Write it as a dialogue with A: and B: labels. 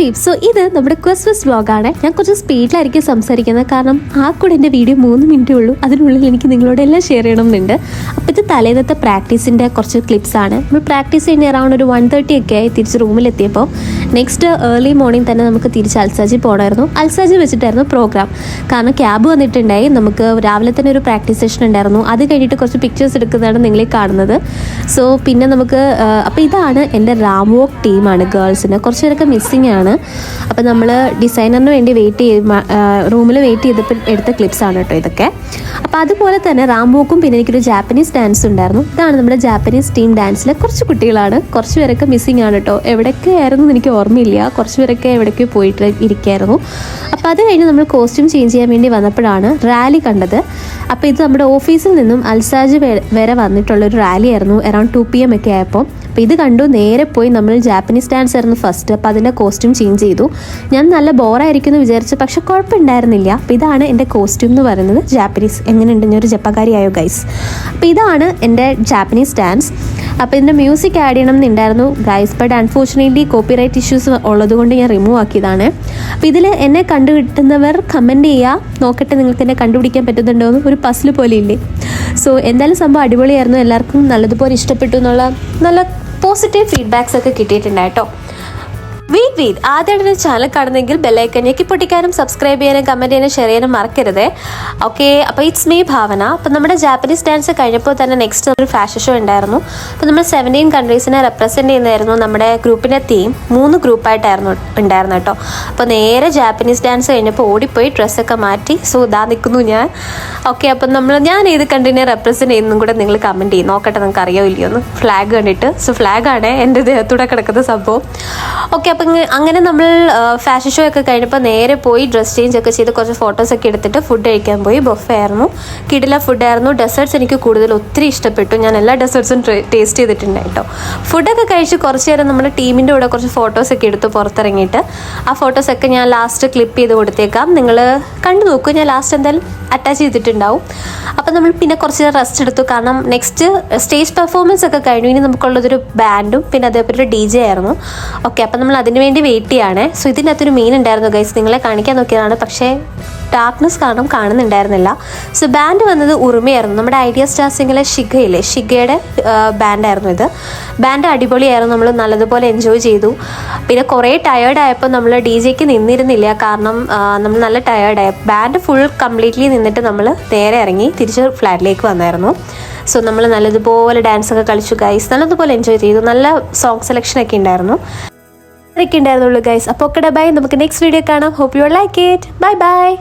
A: Pepys. So ഇത് നമ്മുടെ Christmas വ്ളോഗാണ്. ഞാൻ കുറച്ച് സ്പീഡിലായിരിക്കും സംസാരിക്കുന്നത്, കാരണം ആ കൂടെ എൻ്റെ വീഡിയോ 3 മിനിറ്റേ ഉള്ളൂ. അതിനുള്ളിൽ എനിക്ക് നിങ്ങളോട് എല്ലാം ഷെയർ ചെയ്യണമെന്നുണ്ട്. അപ്പോൾ ഇത് തലേന്നത്തെ പ്രാക്ടീസിൻ്റെ കുറച്ച് ക്ലിപ്സാണ്. നമ്മൾ പ്രാക്ടീസ് ചെയ്യുന്ന അറൗണ്ട് ഒരു 1:30 ഒക്കെ ആയി തിരിച്ച് റൂമിലെത്തിയപ്പോൾ. നെക്സ്റ്റ് ഏർലി മോർണിംഗ് തന്നെ നമുക്ക് തിരിച്ച് അൽസാജി പോകണമായിരുന്നു. അൽസാജി വെച്ചിട്ടായിരുന്നു പ്രോഗ്രാം. കാരണം ക്യാബ് വന്നിട്ടുണ്ടായി. നമുക്ക് രാവിലെ തന്നെ ഒരു പ്രാക്ടീസ് സെഷൻ ഉണ്ടായിരുന്നു. അത് കഴിഞ്ഞിട്ട് കുറച്ച് പിക്ചേഴ്സ് എടുക്കുന്നതാണ് നിങ്ങളീ കാണുന്നത്. സോ പിന്നെ നമുക്ക് അപ്പോൾ ഇതാണ് എൻ്റെ റാംവോക്ക് ടീമാണ്. ഗേൾസിന് കുറച്ച് പേരൊക്കെ മിസ്സിങ് ആണ്. അപ്പോൾ നമ്മൾ ഡിസൈനറിന് വേണ്ടി റൂമിൽ വെയിറ്റ് ചെയ്തപ്പോൾ എടുത്ത ക്ലിപ്സാണ് കേട്ടോ ഇതൊക്കെ. അപ്പോൾ അതുപോലെ തന്നെ റാംവോക്കും പിന്നെ എനിക്കൊരു ജാപ്പനീസ് ഡാൻസ് ഉണ്ടായിരുന്നു. ഇതാണ് നമ്മുടെ ജാപ്പനീസ് ടീം ഡാൻസിലെ കുറച്ച് കുട്ടികളാണ്. കുറച്ച് പേരൊക്കെ മിസ്സിങ് ആണ് കേട്ടോ. എവിടെയൊക്കെ ആയിരുന്നു എനിക്ക് ഓർമ്മയില്ല. കുറച്ച് പേരൊക്കെ എവിടേക്കോ പോയിട്ട് ഇരിക്കുകയായിരുന്നു. അപ്പോൾ അത് കഴിഞ്ഞ് നമ്മൾ കോസ്റ്റ്യൂം ചേഞ്ച് ചെയ്യാൻ വേണ്ടി വന്നപ്പോഴാണ് റാലി കണ്ടത്. അപ്പോൾ ഇത് നമ്മുടെ ഓഫീസിൽ നിന്നും അൽസാജ് വരെ വന്നിട്ടുള്ളൊരു റാലി ആയിരുന്നു. അറൗണ്ട് 2 PM ഒക്കെ ആയപ്പോൾ. അപ്പോൾ ഇത് കണ്ടു നേരെ പോയി നമ്മൾ ജാപ്പനീസ് ഡാൻസ് ആയിരുന്നു ഫസ്റ്റ്. അപ്പോൾ അതിൻ്റെ കോസ്റ്റ്യൂം ചേഞ്ച് ചെയ്തു. ഞാൻ നല്ല ബോറായിരിക്കും എന്ന് വിചാരിച്ചു, പക്ഷെ കുഴപ്പമുണ്ടായിരുന്നില്ല. അപ്പോൾ ഇതാണ് എൻ്റെ കോസ്റ്റ്യൂം എന്ന് പറയുന്നത്. ജാപ്പനീസ് എങ്ങനെയുണ്ട്, ഞാൻ ഒരു ജപ്പാക്കാരിയായോ ഗൈസ്. അപ്പോൾ ഇതാണ് എൻ്റെ ജാപ്പനീസ് ഡാൻസ്. അപ്പോൾ ഇതിൻ്റെ മ്യൂസിക് ആഡ് ചെയ്യണം എന്നുണ്ടായിരുന്നു guys, but unfortunately copyright issues ഉള്ളതുകൊണ്ട് ഞാൻ റിമൂവ് ആക്കിയതാണ്. അപ്പോൾ ഇതിൽ എന്നെ കണ്ടുകിട്ടുന്നവർ കമൻറ്റ് ചെയ്യുക, നോക്കട്ടെ നിങ്ങൾക്ക് എന്നെ കണ്ടുപിടിക്കാൻ പറ്റുന്നുണ്ടോ എന്ന്. ഒരു പസിൽ പോലെ ഇല്ലേ. സോ എന്തായാലും സംഭവം അടിപൊളിയായിരുന്നു. എല്ലാവർക്കും നല്ലതുപോലെ ഇഷ്ടപ്പെട്ടു എന്നുള്ള നല്ല പോസിറ്റീവ് ഫീഡ്ബാക്സ് ഒക്കെ കിട്ടിയിട്ടുണ്ടായിട്ടോ. വെയിറ്റ് ആദ്യമായിട്ട് ചാനൽ കാണുന്നെങ്കിൽ ബെല്ലൈക്കൺ ഞെക്കി പൊട്ടിക്കാനും സബ്സ്ക്രൈബ് ചെയ്യാനും കമൻറ്റ് ചെയ്യാനും ഷെയർ ചെയ്യാനും മറക്കരുത്. ഓക്കെ, അപ്പോൾ ഇറ്റ്സ് മീ ഭാവന. അപ്പോൾ നമ്മുടെ ജാപ്പനീസ് ഡാൻസ് കഴിഞ്ഞപ്പോൾ തന്നെ നെക്സ്റ്റ് ഒരു ഫാഷൻ ഷോ ഉണ്ടായിരുന്നു. അപ്പോൾ നമ്മൾ 17 കൺട്രീസിനെ റെപ്രസെൻറ്റ് ചെയ്യുന്നതായിരുന്നു നമ്മുടെ ഗ്രൂപ്പിൻ്റെ തീം. 3 ഗ്രൂപ്പായിട്ടായിരുന്നു ഉണ്ടായിരുന്നു കേട്ടോ. അപ്പോൾ നേരെ ജാപ്പനീസ് ഡാൻസ് കഴിഞ്ഞപ്പോൾ ഓടിപ്പോയി ഡ്രസ്സൊക്കെ മാറ്റി. സോ ഇതാ നിൽക്കുന്നു ഞാൻ. ഓക്കെ, അപ്പം ഞാൻ ഏത് കൺട്രീനെ റെപ്രസെൻറ്റ് ചെയ്യുന്നതും കൂടെ നിങ്ങൾ കമൻറ്റ് ചെയ്യും. നോക്കട്ടെ നിങ്ങൾക്ക് അറിയോ ഇല്ലയോ എന്ന് ഫ്ലാഗ് കണ്ടിട്ട്. സോ ഫ്ലാഗാണ് എൻ്റെ ദേഹത്തൂടെ കിടക്കുന്ന സംഭവം. ഓക്കെ, അപ്പം അങ്ങനെ നമ്മൾ ഫാഷൻ ഷോ ഒക്കെ കഴിഞ്ഞപ്പോൾ നേരെ പോയി ഡ്രസ് ചേഞ്ച് ഒക്കെ ചെയ്ത് കുറച്ച് ഫോട്ടോസൊക്കെ എടുത്തിട്ട് ഫുഡ് കഴിക്കാൻ പോയി. ബൊഫേ ആയിരുന്നു, കിടില ഫുഡായിരുന്നു. ഡെസേർട്ട്സ് എനിക്ക് ഒത്തിരി ഇഷ്ടപ്പെട്ടു. ഞാൻ എല്ലാ ഡെസേർട്ട്സും ടേസ്റ്റ് ചെയ്തിട്ടുണ്ടായിട്ടോ. ഫുഡൊക്കെ കഴിച്ച് കുറച്ച് നേരം നമ്മുടെ ടീമിൻ്റെ കൂടെ കുറച്ച് ഫോട്ടോസൊക്കെ എടുത്ത് പുറത്തിറങ്ങിയിട്ട് ആ ഫോട്ടോസൊക്കെ ഞാൻ ലാസ്റ്റ് ക്ലിപ്പ് ചെയ്ത് കൊടുത്തേക്കാം. നിങ്ങൾ കണ്ടു നോക്കൂ, ഞാൻ ലാസ്റ്റ് എന്തായാലും അറ്റാച്ച് ചെയ്തിട്ടുണ്ടാവും. അപ്പോൾ നമ്മൾ പിന്നെ കുറച്ച് നേരം റെസ്റ്റ് എടുത്തു. കാരണം നെക്സ്റ്റ് സ്റ്റേജ് പെർഫോമൻസ് ഒക്കെ കഴിഞ്ഞു. ഇനി നമുക്കുള്ളതൊരു ബാൻഡും പിന്നെ അതേപോലെ ഒരു DJ ആയിരുന്നു. ഓക്കെ, അപ്പോൾ നമ്മൾ അതിന് വേണ്ടി വെയിറ്റ് ചെയ്യാണ്. സോ ഇതിനകത്തൊരു മീൻ ഉണ്ടായിരുന്നു ഗൈസ്, നിങ്ങളെ കാണിക്കാൻ നോക്കിയതാണ്, പക്ഷേ ഡാർക്ക്നെസ് കാരണം കാണുന്നുണ്ടായിരുന്നില്ല. സോ ബാൻഡ് വന്നത് ഉറുമയായിരുന്നു. നമ്മുടെ ഐഡിയ സ്റ്റാർസിങ്ങിലെ ഷിഗയുടെ ബാൻഡായിരുന്നു ഇത്. ബാൻഡ് അടിപൊളിയായിരുന്നു. നമ്മൾ നല്ലതുപോലെ എൻജോയ് ചെയ്തു. പിന്നെ കുറേ ടയേർഡായപ്പോൾ നമ്മൾ DJക്ക് നിന്നിരുന്നില്ല, കാരണം നമ്മൾ നല്ല ടയേർഡായി. ബാൻഡ് ഫുൾ കംപ്ലീറ്റ്ലി നിന്നിട്ട് നമ്മൾ നേരെ ഇറങ്ങി തിരിച്ച് ഫ്ലാറ്റിലേക്ക് വന്നായിരുന്നു. സോ നമ്മൾ നല്ലതുപോലെ ഡാൻസൊക്കെ കളിച്ചു ഗൈസ്, നല്ലതുപോലെ എൻജോയ് ചെയ്തു. നല്ല സോങ് സെലക്ഷനൊക്കെ ഉണ്ടായിരുന്നു. അതൊക്കെ ഉണ്ടായിരുന്നുള്ളൂ ഗൈസ്. അപ്പോൾ ഓക്കെ, ബൈ. നമുക്ക് നെക്സ്റ്റ് വീഡിയോ കാണാം. Hope you like it. Bye by.